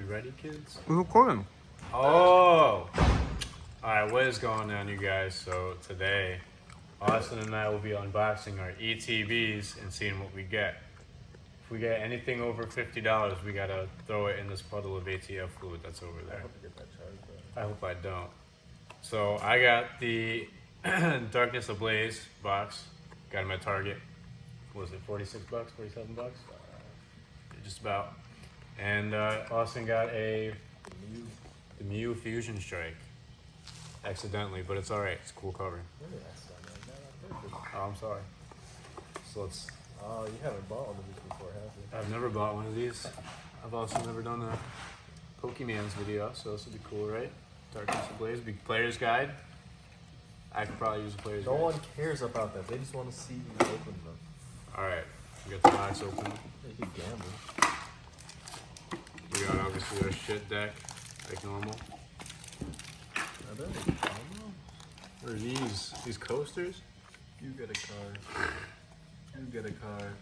we ready, kids? We're recording. Oh! Alright, what is going on, you guys? So today, Austin and I will be unboxing our ETBs and seeing what we get. If we get anything over $50, we gotta throw it in this puddle of ATF fluid that's over there. I hope you get that charge, bro. I hope I don't. So I got the Darkness Ablaze box. Got them at Target. What was it, 46 bucks, 47 bucks? Just about. And Austin got the Mew Fusion Strike. Accidentally, but it's alright. It's a cool cover. Oh, I'm sorry. So let's... Oh, you haven't bought one of these before, have you? I've never bought one of these. I've also never done a Pokémon's video, so this would be cool, right? Darkness Ablaze, big player's guide. I could probably use a player's guide. No one cares about that. They just want to see you open them. Alright, we got the box open. They could gamble. We got obviously our shit deck, like normal. Are they gamble? What are these? These coasters? You get a card. You get a card.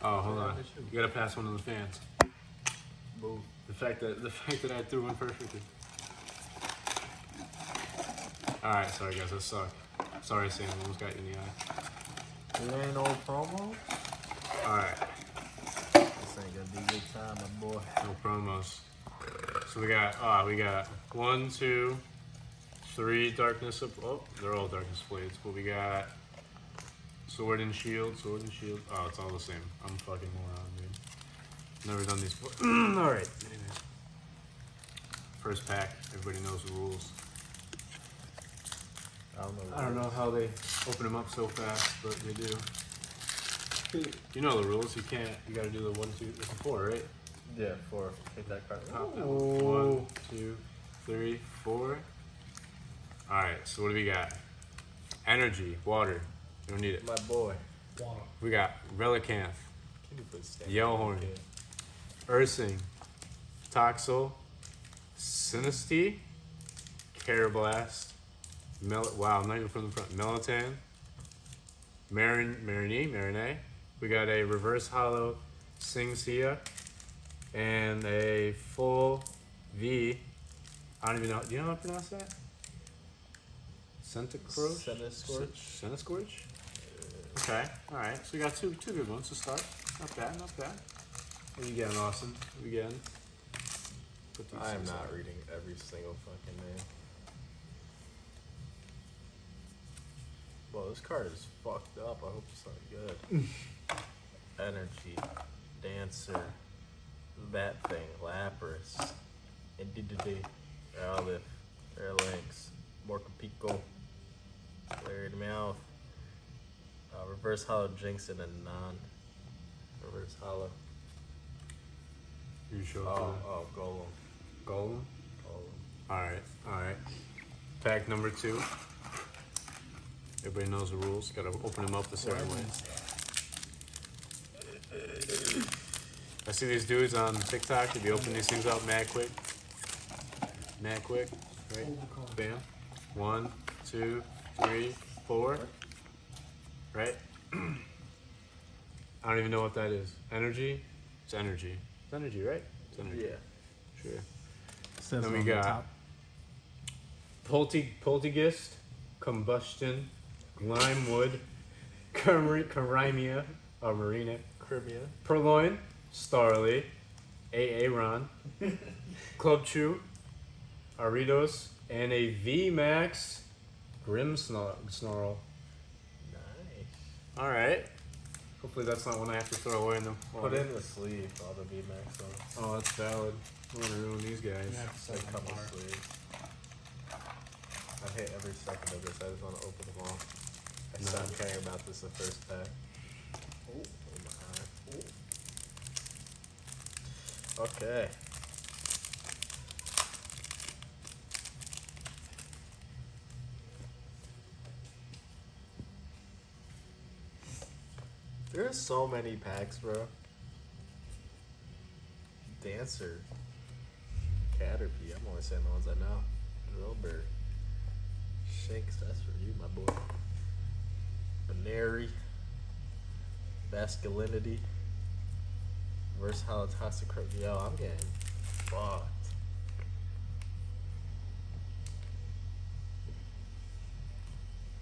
Oh, hold on. You gotta pass one of the fans. Boo. The fact that I threw one perfectly. Alright, sorry guys, that sucked. Sorry Sam, almost got you in the eye. There ain't no promo? Alright, This ain't gonna be a good time, my boy. no promos. So we got 1, 2, 3 darkness of they're all darkness blades, but we got sword and shield. Oh, it's all the same. I'm a fucking moron, dude. Never done these before. Alright. Anyways. First pack, everybody knows the rules. I don't know how they open them up so fast, but they do. You know the rules. You gotta do the 1, 2, 3, 4, right? Yeah, 4. Take that card. Pop that one. 1, 2, 3, 4. Alright, so what do we got? Energy, water. We don't need it. My boy. We got Relicanth, Can you put stamp Yellhorn, on it? Ursing, Toxel, Sinistea, Carablast, wow, not even from the front. Melatan, Marinee. We got a reverse hollow Singsia and a full V. I don't even know. Do you know how to pronounce that? Centiskorch? Centiskorch? Okay, alright. So we got two good ones to start. Not bad, not bad. What are you getting, Austin? What are you getting? Put these I am things not on. reading every single fucking name. Well, this card is fucked up. I hope it's not good. Energy, Dancer, that thing, Lapras, Indidity, Aerolith, Airlinks, Morcapico, Larry the Mouth, Reverse Hollow Jinx, and a non-reverse hollow. You sure? Golem. Golem? Alright. Pack number 2. Everybody knows the rules. Gotta open them up a certain way. I see these dudes on TikTok. They be opening these things up mad quick. Right? Bam. 1, 2, 3, 4. Right? I don't even know what that is. Energy? It's energy. It's energy, right? It's energy. Yeah. Sure. Says Then we on the got top. Poltergeist, Combustion, Limewood, Carimia, Marina, Crimea. Purloin, Starly, Aaron, Club Chew, Aridos, and a VMAX Grimmsnarl. Nice. Alright. Hopefully that's not one I have to throw away in the Put in the sleeve, all the VMAX on. Oh, that's valid. I'm gonna ruin these guys. They come with sleeves. I hate every second of this. I just want to open them all. I stopped caring about this the first pack. Oh my eye. Okay. There's so many packs, bro. Dancer. Caterpie. I'm only saying the ones I know. Drillbird. Shanks, that's for you, my boy. Banary. Masculinity. Versatile Toxic. Yo, I'm getting fucked.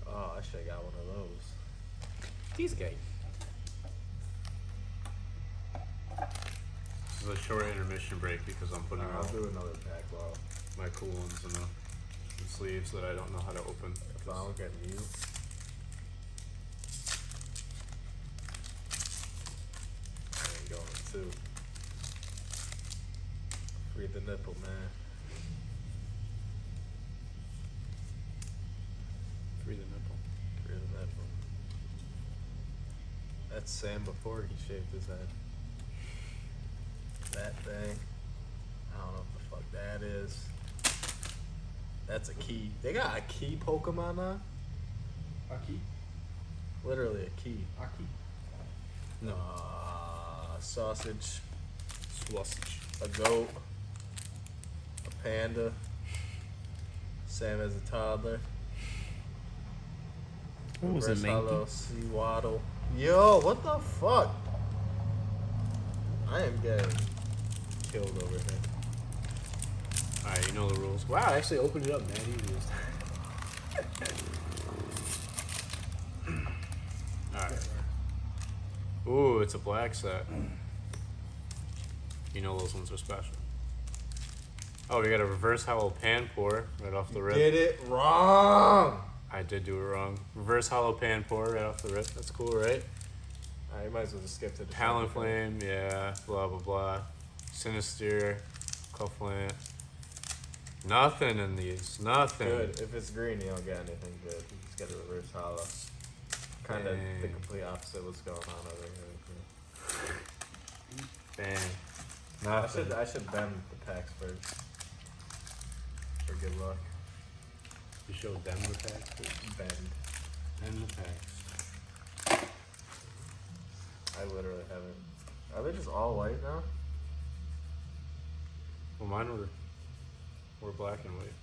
Oh, I should have got one of those. These guys. This is a short intermission break because I'm putting I'll out do another pack while my cool ones in the sleeves that I don't know how to open. if I don't get you. I ain't going too. Free the nipple, man. Free the nipple. Free the nipple. That's Sam before he shaved his head. That thing. I don't know what the fuck that is. That's a key. They got a key Pokemon now? Aki. Literally a key. Aki. No. Sausage. Sausage. A goat. A panda. Sam as a toddler. What was it, Reverse Mankey? Hollow Sea Waddle. Yo, what the fuck? I am getting killed over here. Alright, you know the rules. Wow, I actually opened it up, man. Easy this time. Alright. Ooh, it's a black set. You know those ones are special. Oh, we got a reverse hollow Panpour right off the rip. Did it wrong. I did do it wrong. Reverse hollow Panpour right off the rip. That's cool, right? Alright, you might as well just skip to the Talonflame, yeah, blah blah blah. Sinister, Cufflant. Nothing in these. Nothing. Good. If it's green, you don't get anything good. You just get a reverse hollow. Kind of the Dang. complete opposite of what's going on over here. Bang. I Nothing. should bend the packs first. For good luck. You showed them the packs? Bend. And the packs. I literally haven't. Are they just all white now? Well, mine were black and white.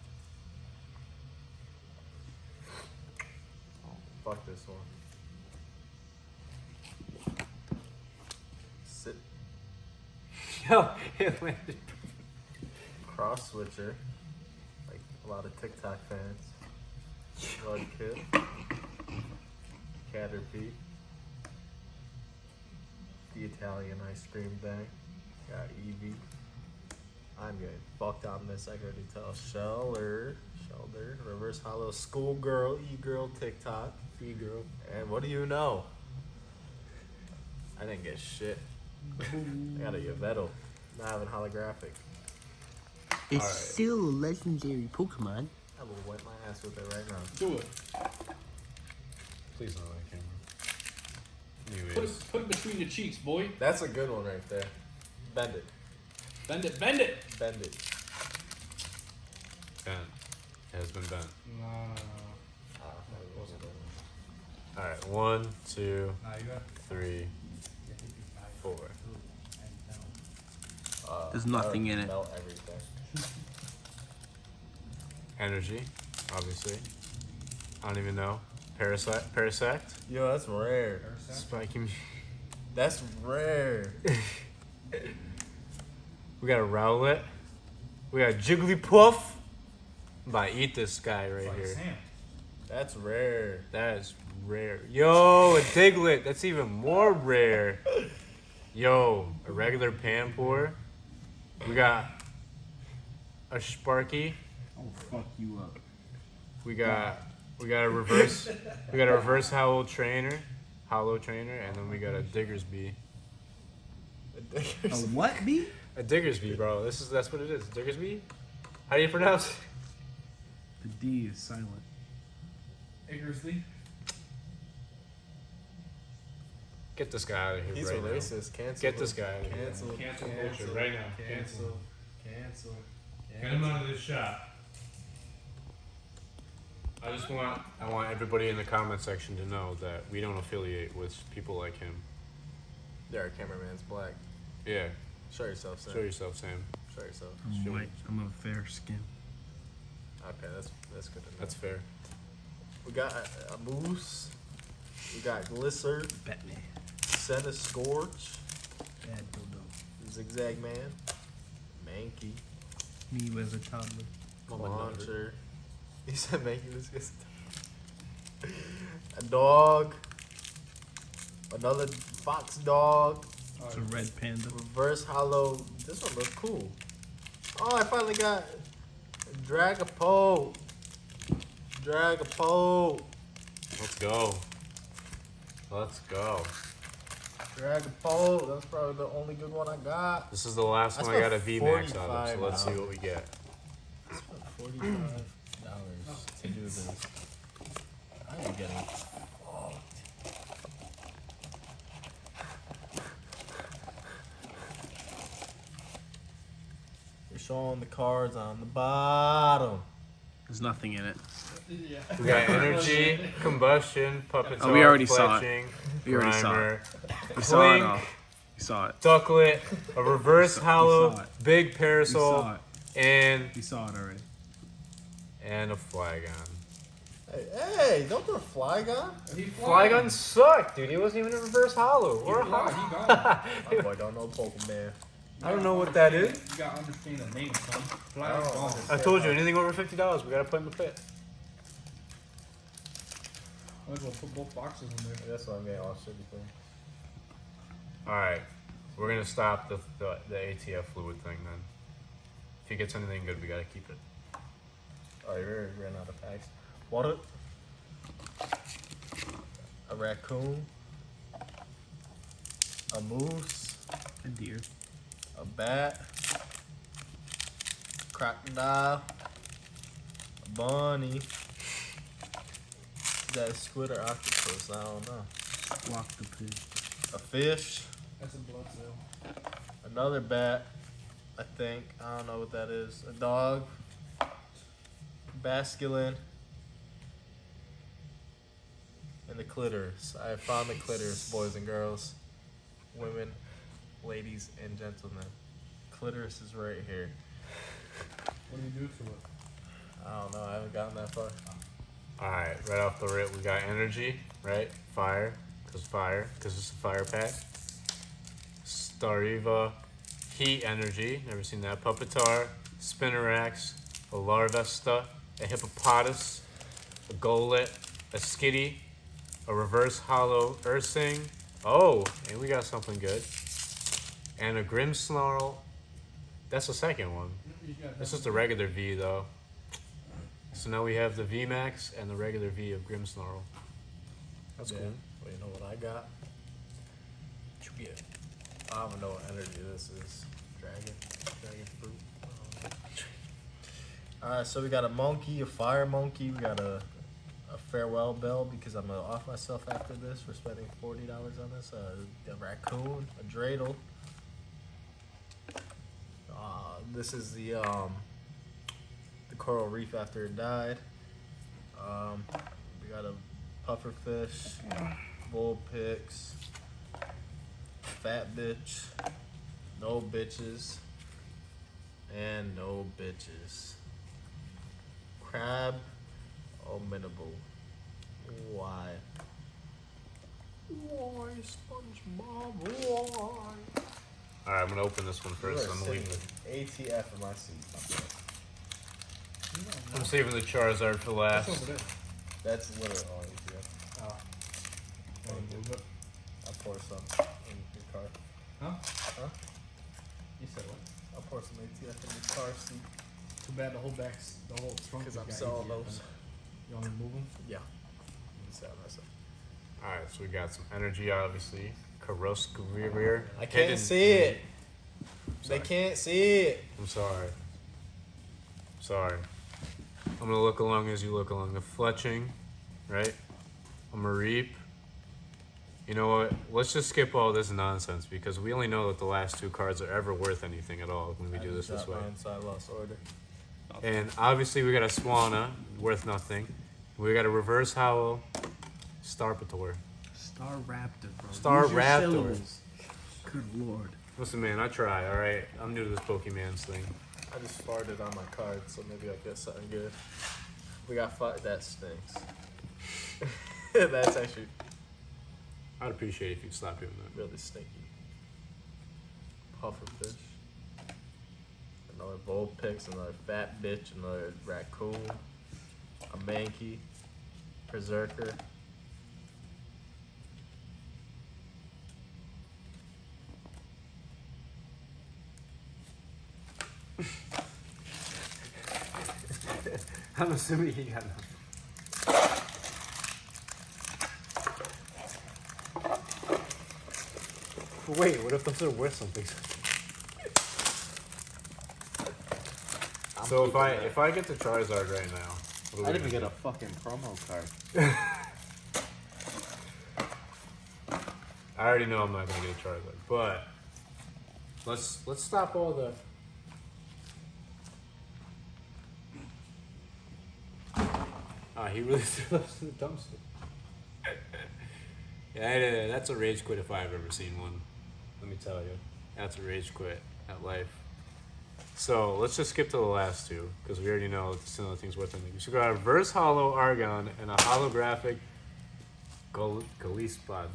Oh, fuck this one. Sit. Yo, it landed. Cross switcher. Like a lot of TikTok fans. Blood Kid. Caterpie. The Italian ice cream thing. Got Eevee. I'm getting fucked on this, I can already tell. Shelter. Reverse hollow schoolgirl, e-girl, TikTok. E-girl. And what do you know? I didn't get shit. I got a Yveltal. Not having holographic. It's Alright. still a legendary Pokemon. I will wipe my ass with it right now. Do it. Please not that camera. Put Anyways. it between your cheeks, boy. That's a good one right there. Bend it. Bend it, bend it. Bend it. Bent. It has been bent. That wasn't good. Alright, 1, 2, Nah, you got 3, 4. There's nothing in it. Melt everything. Energy, obviously. I don't even know. Parasect. Yo, that's rare. Spiking. That's rare. We got a Rowlet. We got a Jigglypuff. I'm about to eat this guy right here. That's rare. That is rare. Yo, a Diglett. That's even more rare. Yo, a regular Panpour. We got a Sparky. I'll fuck you up. We got a reverse. We got a reverse hollow trainer, and then we got a Diggersby. A what, B? A Diggersby, bro. That's what it is. Diggersby. How do you pronounce it? The D is silent. Iggersley. Get this guy out of here He's right a now. racist. Cancel. Get this guy out of here. Cancel. Cancel culture right now. Cancel. Cancel. Get him out of this shop. I want everybody in the comment section to know that we don't affiliate with people like him. There, our cameraman's black. Yeah. Show yourself, Sam. Show yourself, Sam. Show yourself. I'm Sure. white. I'm of fair skin. Okay, that's good to know. That's fair. We got a Moose. We got Glisser. Batman. Scorch. Bad dildo. Zigzag Man. Mankey. Me as a toddler. Launcher. You said Mankey was just a dog. Another fox dog. It's a red panda. Reverse hollow. This one looks cool. Oh, I finally got Dragapult. Dragapult. Let's go. Let's go. Dragapult. That's probably the only good one I got. This is the last I one I got a spent VMAX out of, so let's see $45. what we get. I spent $45 to do this. I am getting fucked. They're showing the cards on the bottom. There's nothing in it. Yeah. We got energy, combustion, puppeteer, Oh, we already saw it. fletching, We already saw primer, We saw it Blink. all. We saw it. ducklet, a reverse We hollow, saw it. big We parasol, saw it. and We saw it already. a Flygon. Hey, don't throw a Flygon. He Flygon sucked, dude. He wasn't even a reverse hollow. He Or a fly, hollow. he gone. My boy don't know Pokemon. I don't know what that is. You gotta understand the name, son. Fly Oh. gone. I told you, anything over $50, we gotta put in the pit. Might as well put both boxes in there. That's why I'm getting all shitty thing. Alright, we're gonna stop the ATF fluid thing then. If he gets anything good, we gotta keep it. Oh, you already ran out of packs. What? A raccoon. A moose. A deer. A bat. Crocodile. A bunny. Is that a squid or octopus? I don't know. Walk the pig. A fish. That's a blood cell. Another bat. I think. I don't know what that is. A dog. Basculin. And the clitoris. I found the clitoris, boys and girls. Women, ladies, and gentlemen. Clitoris is right here. What do you do to it? I don't know. I haven't gotten that far. Alright, right off the rip, we got energy, right? Fire, because it's a fire pack. Stariva, heat energy, never seen that. Puppetar, Spinnerax, a Larvesta, a Hippopotas, a Golett, a Skitty, a reverse hollow Ursing. Oh, and we got something good. And a Grimmsnarl. That's the second one. You got This is the regular V though. So now we have the VMAX and the regular V of Grimmsnarl. That's Yeah. cool. Well, you know what I got? What you get? I don't even know what energy this is. Dragon fruit. Alright, so we got a monkey, a fire monkey. We got a farewell bell because I'm gonna off myself after this for spending $40 on this. A raccoon, a dreidel. This is the coral reef after it died. We got a pufferfish, bullpix, fat bitch, no bitches, and no bitches. Crab, ominable. Why? Why, SpongeBob? Why? Alright, I'm gonna open this one first. I'm leaving. ATF in my seat. I'm saving the Charizard for What's last. over there? That's literally all ATF. Oh. Want to move it? I'll pour some in your car. Huh? Huh? You said what? I'll pour some ATF in your car seat. Too bad the whole trunk. Because I'm has got selling ATF in those. it. You want me to move them? Yeah. I'm selling myself. Alright, so we got some energy, obviously. Karosquirrier. I can't see it. They can't see it. I'm sorry. Sorry. I'm gonna look along as you look along. The Fletching, right? A Mareep. You know what? Let's just skip all this nonsense because we only know that the last two cards are ever worth anything at all when we do this way. So I lost order. And obviously we got a Swanna, worth nothing. We got a Reverse Howl, Starpator. Star Raptor, bro. Star Use your Raptor. syllables. Good lord. Listen, man, I try. All right, I'm new to this Pokemon thing. I just farted on my card, so maybe I'll get something good. We got that stinks. That's actually I'd appreciate it if you'd stop doing that. really stinky. Pufferfish. another Vulpix, another Fat Bitch, another Raccoon, a Mankey, Berserker. I'm assuming he got nothing. Wait, what if those are worth something? So if I get the Charizard right now, what are we I didn't even gonna get a do? fucking promo card. I already know I'm not gonna get a Charizard, but let's stop all the. He really threw us in the dumpster. Yeah, that's a rage quit if I've ever seen one. Let me tell you, that's a rage quit at life. So let's just skip to the last two because we already know some of the things worth anything. So we got a reverse hollow Argon and a holographic Galispod.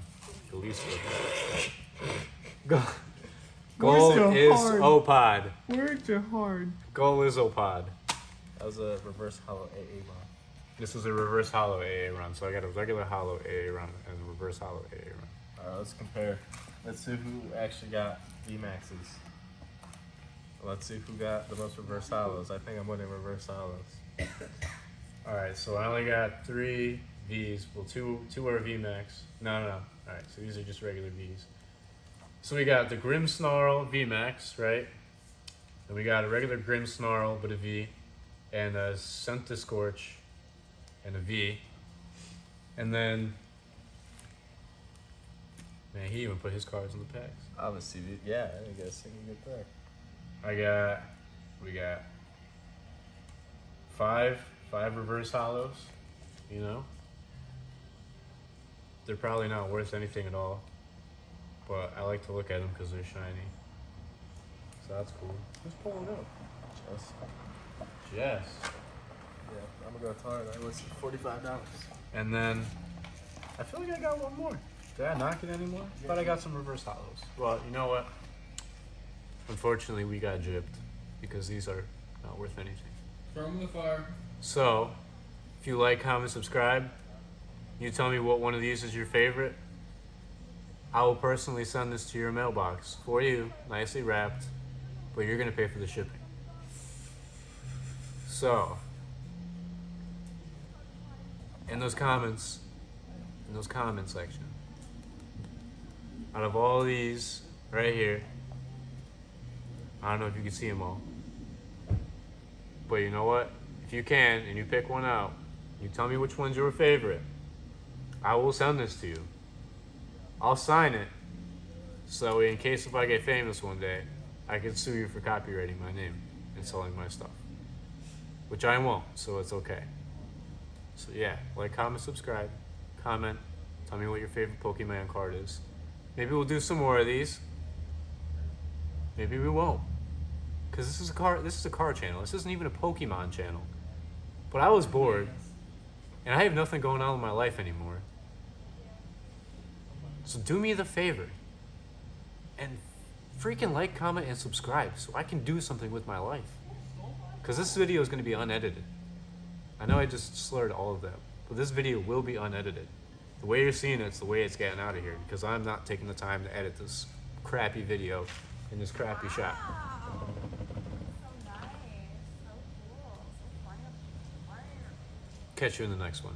Goal your is heart? Opod. Words are hard. Goal is Opod. That was a reverse hollow AA mod. This is a reverse hollow AA run. So I got a regular hollow AA run and a reverse hollow AA run. Alright, let's compare. Let's see who actually got VMAXs. Let's see who got the most reverse hollows. I think I'm winning reverse hollows. Alright, so I only got 3 Vs. Well, two are VMAX. No. Alright, so these are just regular Vs. So we got the Grim Snarl VMAX, right? And we got a regular Grim Snarl, but a V. And a Scentiscorch and a V. And then... Man, he even put his cards in the packs. Obviously, yeah, I guess you can get there. We got 5 reverse hollows, you know? They're probably not worth anything at all, but I like to look at them because they're shiny. So that's cool. Let's pull one up. Just, Yes. yeah, I'm gonna go hard. I listed $45. And then, I feel like I got one more. Did I not get any more? But I got some reverse hollows. Well, you know what? Unfortunately, we got gypped because these are not worth anything. From the fire. So, if you like, comment, subscribe, you tell me what one of these is your favorite. I will personally send this to your mailbox for you, nicely wrapped, but you're going to pay for the shipping. So, in those comment section, out of all these right here, I don't know if you can see them all, but you know what? If you can, and you pick one out, you tell me which one's your favorite, I will send this to you. I'll sign it, so in case if I get famous one day, I can sue you for copywriting my name and selling my stuff. Which I won't, so it's okay. So yeah, like, comment, subscribe, comment, tell me what your favorite Pokemon card is. Maybe we'll do some more of these. Maybe we won't. Because this is a car channel. This isn't even a Pokemon channel. But I was bored, and I have nothing going on in my life anymore. So do me the favor, and freaking like, comment, and subscribe so I can do something with my life. Because this video is going to be unedited. I know I just slurred all of that, but this video will be unedited. The way you're seeing it's the way it's getting out of here, because I'm not taking the time to edit this crappy video in this crappy shot. So nice. So cool. So fun. Catch you in the next one.